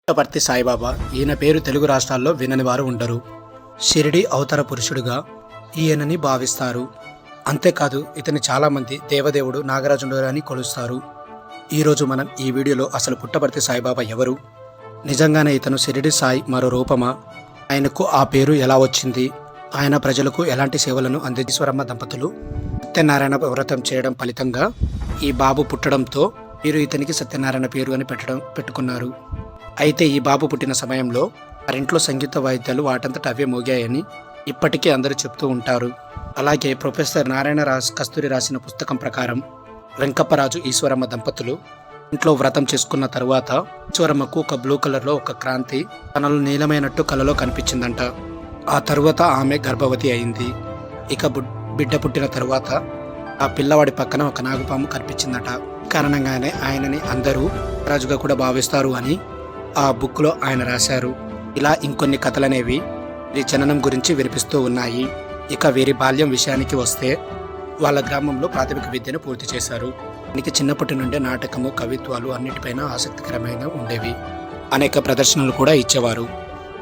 పుట్టపర్తి సాయిబాబా. ఈయన పేరు తెలుగు రాష్ట్రాల్లో వినని వారు ఉండరు. షిరిడి అవతార పురుషుడుగా ఈయనని భావిస్తారు. అంతేకాదు ఇతని చాలామంది దేవదేవుడు నాగరాజుడు అని కొలుస్తారు. ఈరోజు మనం ఈ వీడియోలో అసలు పుట్టపర్తి సాయిబాబా ఎవరు, నిజంగానే ఇతను షిరిడి సాయి మరో రూపమా, ఆయనకు ఆ పేరు ఎలా వచ్చింది, ఆయన ప్రజలకు ఎలాంటి సేవలను ఈశ్వరమ్మ దంపతులు సత్యనారాయణ వ్రతం చేయడం ఫలితంగా ఈ బాబు పుట్టడంతో వీరు ఇతనికి సత్యనారాయణ పేరు అని పెట్టుకున్నారు. అయితే ఈ బాబు పుట్టిన సమయంలో వారింట్లో సంగీత వాయిద్యాలు వాటంతట అవే మోగాయని ఇప్పటికీ అందరూ చెప్తూ ఉంటారు. అలాగే ప్రొఫెసర్ నారాయణ కస్తూరి రాసిన పుస్తకం ప్రకారం వెంకప్పరాజు ఈశ్వరమ్మ దంపతులు ఇంట్లో వ్రతం చేసుకున్న తరువాత ఈశ్వరమ్మకు ఒక బ్లూ కలర్లో ఒక క్రాంతి తనలో నీలమైనట్టు కలలో కనిపించిందంట. ఆ తరువాత ఆమె గర్భవతి అయింది. ఇక బిడ్డ పుట్టిన తరువాత ఆ పిల్లవాడి పక్కన ఒక నాగుపాము కనిపించిందట. కారణంగానే ఆయనని అందరూ రాజుగా కూడా భావిస్తారు అని ఆ బుక్లో ఆయన రాశారు. ఇలా ఇంకొన్ని కథలనేవి వీరి జననం గురించి వినిపిస్తూ ఉన్నాయి. ఇక వీరి బాల్యం విషయానికి వస్తే వాళ్ళ గ్రామంలో ప్రాథమిక విద్యను పూర్తి చేశారు. దీనికి చిన్నప్పటి నుండే నాటకము, కవిత్వాలు అన్నిటిపైన ఆసక్తికరమైన ఉండేవి. అనేక ప్రదర్శనలు కూడా ఇచ్చేవారు.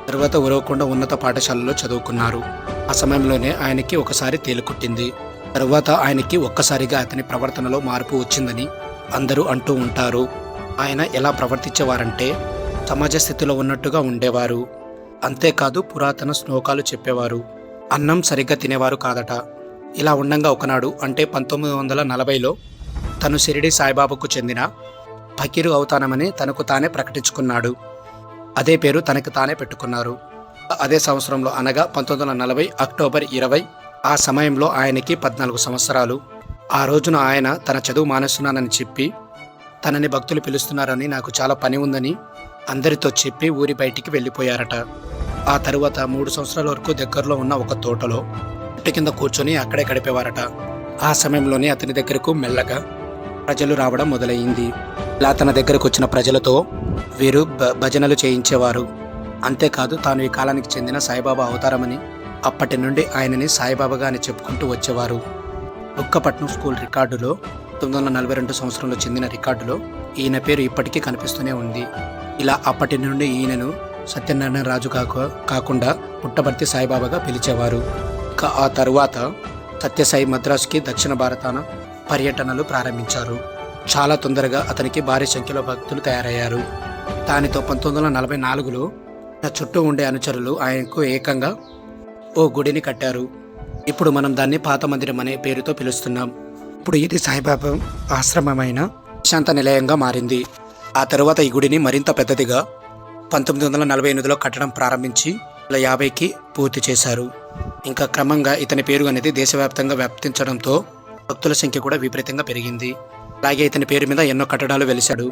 తరువాత ఉరవకొండ ఉన్నత పాఠశాలలో చదువుకున్నారు. ఆ సమయంలోనే ఆయనకి ఒకసారి తేలుకుట్టింది. తరువాత ఆయనకి ఒక్కసారిగా అతని ప్రవర్తనలో మార్పు వచ్చిందని అందరూ అంటూ ఉంటారు. ఆయన ఎలా ప్రవర్తించేవారంటే సమాజ స్థితిలో ఉన్నట్టుగా ఉండేవారు. అంతేకాదు పురాతన శ్లోకాలు చెప్పేవారు. అన్నం సరిగ్గా తినేవారు కాదట. ఇలా ఉండంగా ఒకనాడు అంటే 1940లో తను షిరిడి సాయిబాబాకు చెందిన ఫకీరు అవుతానమని తనకు తానే ప్రకటించుకున్నాడు. అదే పేరు తనకు తానే పెట్టుకున్నారు. అదే సంవత్సరంలో అనగా 1940 అక్టోబర్ 20 ఆ సమయంలో ఆయనకి 14 సంవత్సరాలు. ఆ రోజున ఆయన తన చదువు మానేస్తున్నానని చెప్పి తనని భక్తులు పిలుస్తున్నారని, నాకు చాలా పని ఉందని అందరితో చెప్పి ఊరి బయటికి వెళ్ళిపోయారట. ఆ తరువాత 3 సంవత్సరాల వరకు దగ్గరలో ఉన్న ఒక తోటలో చెట్టు కింద కూర్చొని అక్కడే గడిపేవారట. ఆ సమయంలోనే అతని దగ్గరకు మెల్లగా ప్రజలు రావడం మొదలయ్యింది. ఇలా తన దగ్గరకు వచ్చిన ప్రజలతో వీరు భజనలు చేయించేవారు. అంతేకాదు తాను ఈ కాలానికి చెందిన సాయిబాబా అవతారమని అప్పటి నుండి ఆయనని సాయిబాబాగా అని చెప్పుకుంటూ వచ్చేవారు. బుక్కపట్నం స్కూల్ రికార్డులో 1942 సంవత్సరంలో చెందిన రికార్డులో ఈయన పేరు ఇప్పటికీ కనిపిస్తూనే ఉంది. ఇలా అప్పటి నుండి ఈయనను సత్యనారాయణ రాజు కాకుండా పుట్టపర్తి సాయిబాబాగా పిలిచేవారు. ఇక ఆ తరువాత సత్యసాయి మద్రాసుకి దక్షిణ భారతాన పర్యటనలు ప్రారంభించారు. చాలా తొందరగా అతనికి భారీ సంఖ్యలో భక్తులు తయారయ్యారు. దానితో 1944లో చుట్టూ ఉండే అనుచరులు ఆయనకు ఏకంగా ఓ గుడిని కట్టారు. ఇప్పుడు మనం దాన్ని పాత మందిరం అనే పేరుతో పిలుస్తున్నాం. ఇప్పుడు ఇది సాయిబాబా ఆశ్రమమైన శాంత నిలయంగా మారింది. ఆ తరువాత ఈ గుడిని మరింత పెద్దదిగా 1948లో కట్టడం ప్రారంభించి 1950కి పూర్తి చేశారు. ఇంకా క్రమంగా ఇతని పేరు అనేది దేశవ్యాప్తంగా వ్యాప్తించడంతో భక్తుల సంఖ్య కూడా విపరీతంగా పెరిగింది. అలాగే ఇతని పేరు మీద ఎన్నో కట్టడాలు వెలిశాడు.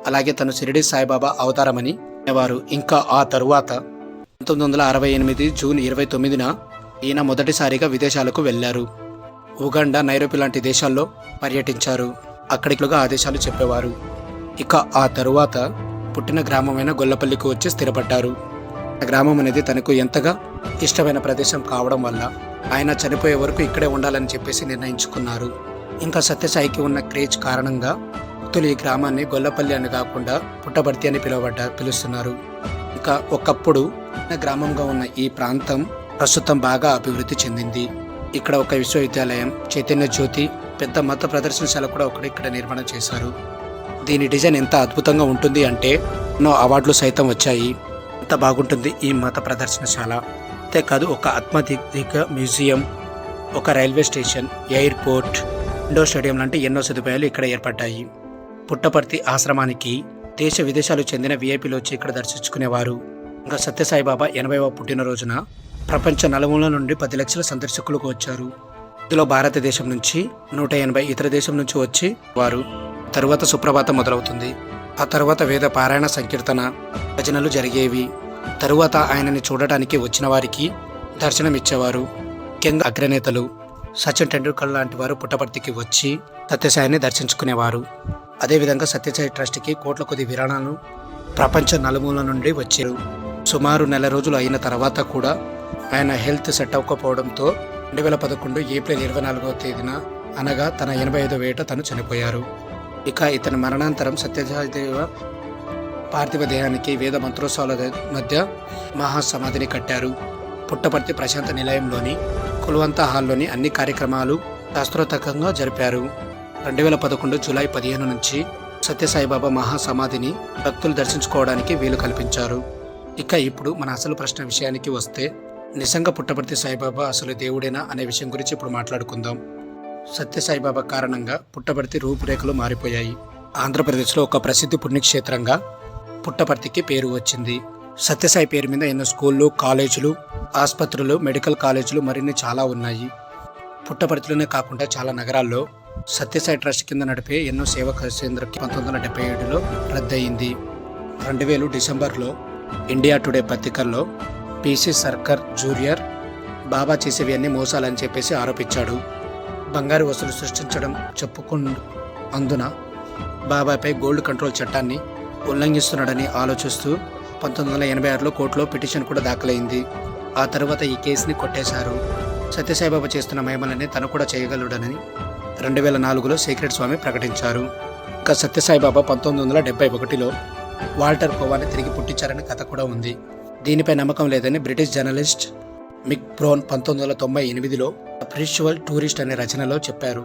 అలాగే తను షిరిడి సాయిబాబా అవతారమని అనేవారు. ఇంకా ఆ తరువాత 1968 జూన్ 29న ఈయన మొదటిసారిగా విదేశాలకు వెళ్లారు. ఉగాండా, నైరోబి లాంటి దేశాల్లో పర్యటించారు. అక్కడికి ఆదేశాలు చెప్పేవారు. ఇక ఆ తరువాత పుట్టిన గ్రామమైన గొల్లపల్లికి వచ్చి స్థిరపడ్డారు. ఆ గ్రామం అనేది తనకు ఎంతగా ఇష్టమైన ప్రదేశం కావడం వల్ల ఆయన చనిపోయే వరకు ఇక్కడే ఉండాలని చెప్పేసి నిర్ణయించుకున్నారు. ఇంకా సత్యసాయికి ఉన్న క్రేజ్ కారణంగా భక్తులు ఈ గ్రామాన్ని గొల్లపల్లి అని కాకుండా పుట్టపర్తి అని పిలుస్తున్నారు. ఇంకా ఒకప్పుడు గ్రామంగా ఉన్న ఈ ప్రాంతం ప్రస్తుతం బాగా అభివృద్ధి చెందింది. ఇక్కడ ఒక విశ్వవిద్యాలయం, చైతన్య జ్యోతి, పెద్ద మత ప్రదర్శనశాల కూడా ఇక్కడ నిర్మాణం చేశారు. దీని డిజైన్ ఎంత అద్భుతంగా ఉంటుంది అంటే ఎన్నో అవార్డులు సైతం వచ్చాయి. ఎంత బాగుంటుంది ఈ మత ప్రదర్శనశాల. అంతేకాదు ఒక ఆధ్యాత్మిక మ్యూజియం, ఒక railway station, airport, indoor stadium లాంటి ఎన్నో సదుపాయాలు ఇక్కడ ఏర్పడ్డాయి. పుట్టపర్తి ఆశ్రమానికి దేశ విదేశాలు చెందిన విఐపీలు వచ్చి ఇక్కడ దర్శించుకునేవారు. ఇంకా సత్యసాయిబాబా 80వ పుట్టినరోజున ప్రపంచ నలుమూల నుండి 10 లక్షల సందర్శకులకు వచ్చారు. ఇందులో భారతదేశం నుంచి 180, ఇతర దేశం నుంచి వచ్చి వారు. తరువాత సుప్రభాతం మొదలవుతుంది. ఆ తరువాత వేద పారాయణ, సంకీర్తన, భజనలు జరిగేవి. తరువాత ఆయనని చూడటానికి వచ్చిన వారికి దర్శనం ఇచ్చేవారు. ముఖ్యంగా అగ్రనేతలు సచిన్ టెండూల్కర్ లాంటి వారు పుట్టపర్తికి వచ్చి సత్యసాయిని దర్శించుకునేవారు. అదేవిధంగా సత్యసాయి ట్రస్ట్కి కోట్ల కొద్ది విరాళాలు ప్రపంచ నలుమూల నుండి వచ్చారు. సుమారు నెల రోజులు అయిన తర్వాత కూడా ఆయన హెల్త్ సెట్ అవ్వకపోవడంతో 2011 ఏప్రిల్ 24వ తేదీన అనగా తన 85వ ఏట తను చనిపోయారు. ఇక ఇతని మరణాంతరం సత్యసాయిదేవ పార్థివ దేహానికి వేద మంత్రోత్సవాల మధ్య మహాసమాధిని కట్టారు. పుట్టపర్తి ప్రశాంత నిలయంలోని కుల్వంత హాల్లోని అన్ని కార్యక్రమాలు శాస్త్రోత్తకంగా జరిపారు. 2011 జూలై 15 నుంచి సత్యసాయిబాబా మహాసమాధిని భక్తులు దర్శించుకోవడానికి వీలు కల్పించారు. ఇక ఇప్పుడు మన అసలు ప్రశ్న విషయానికి వస్తే, నిజంగా పుట్టపర్తి సాయిబాబా అసలు దేవుడేనా అనే విషయం గురించి ఇప్పుడు మాట్లాడుకుందాం. సత్యసాయిబాబా కారణంగా పుట్టపర్తి రూపురేఖలు మారిపోయాయి. ఆంధ్రప్రదేశ్లో ఒక ప్రసిద్ధి పుణ్యక్షేత్రంగా పుట్టపర్తికి పేరు వచ్చింది. సత్యసాయి పేరు మీద ఎన్నో స్కూళ్ళు, కాలేజీలు, ఆసుపత్రులు, మెడికల్ కాలేజీలు మరిన్ని చాలా ఉన్నాయి. పుట్టపర్తిలోనే కాకుండా చాలా నగరాల్లో సత్యసాయి ట్రస్ట్ కింద నడిపే ఎన్నో సేవా కేంద్రాలకి 1977లో రద్దయింది. 2000 డిసెంబర్లో ఇండియా టుడే పత్రికల్లో పీసీ సర్కార్ జూనియర్ బాబా చేసేవి అన్ని మోసాలని చెప్పేసి ఆరోపించాడు. బంగారు వసూలు సృష్టించడం అందున బాబాపై గోల్డ్ కంట్రోల్ చట్టాన్ని ఉల్లంఘిస్తున్నాడని ఆలోచిస్తూ 1986లో కోర్టులో పిటిషన్ కూడా దాఖలైంది. ఆ తర్వాత ఈ కేసుని కొట్టేశారు. సత్యసాయిబాబా చేస్తున్న మహిమలని తను కూడా చేయగలడని 2004లో సీక్రెట్ స్వామి ప్రకటించారు. ఇక సత్యసాయిబాబా 1971లో వాల్టర్ కోవాని తిరిగి పుట్టించారనే కథ కూడా ఉంది. దీనిపై నమ్మకం లేదని బ్రిటిష్ జర్నలిస్ట్ మిక్ బ్రోన్ 1998లో స్పిరిచువల్ టూరిస్ట్ అనే రచనలో చెప్పారు.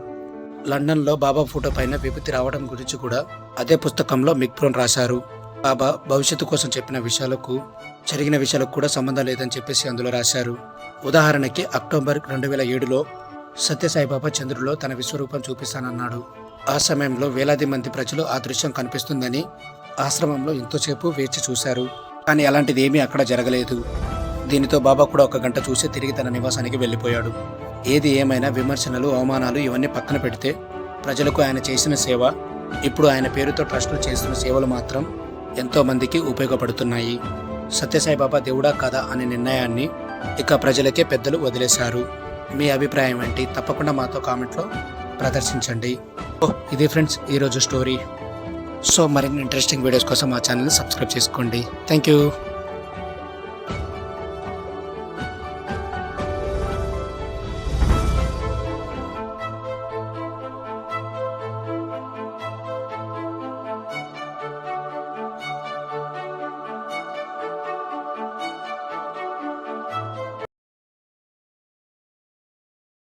లండన్లో బాబా ఫోటో పైన విభూతి రావడం గురించి కూడా అదే పుస్తకంలో మిక్ బ్రోన్ రాశారు. బాబా భవిష్యత్తు కోసం చెప్పిన విషయాలకు జరిగిన విషయాలకు కూడా సంబంధం లేదని చెప్పేసి అందులో రాశారు. ఉదాహరణకి అక్టోబర్ 2007లో సత్యసాయిబాబా చంద్రులో తన విశ్వరూపం చూపిస్తానన్నాడు. ఆ సమయంలో వేలాది మంది ప్రజలు ఆ దృశ్యం కనిపిస్తుందని ఆశ్రమంలో ఎంతోసేపు వేచి చూశారు. కానీ అలాంటిది ఏమీ అక్కడ జరగలేదు. దీనితో బాబా కూడా 1 గంట చూసి తిరిగి తన నివాసానికి వెళ్ళిపోయాడు. ఏది ఏమైనా విమర్శనలు, అవమానాలు ఇవన్నీ పక్కన పెడితే ప్రజలకు ఆయన చేసిన సేవ, ఇప్పుడు ఆయన పేరుతో ట్రస్టులు చేస్తున్న సేవలు మాత్రం ఎంతో మందికి ఉపయోగపడుతున్నాయి. సత్యసాయిబాబా దేవుడా కాదా అనే నిర్ణయాన్ని ఇక ప్రజలకే పెద్దలు వదిలేశారు. మీ అభిప్రాయం ఏంటి? తప్పకుండా మాతో కామెంట్లో ప్రదర్శించండి. ఇది ఫ్రెండ్స్ ఈరోజు స్టోరీ. సో మరిన్ని ఇంట్రెస్టింగ్ వీడియోస్ కోసం మా ఛానల్ని సబ్స్క్రైబ్ చేసుకోండి. Thank you.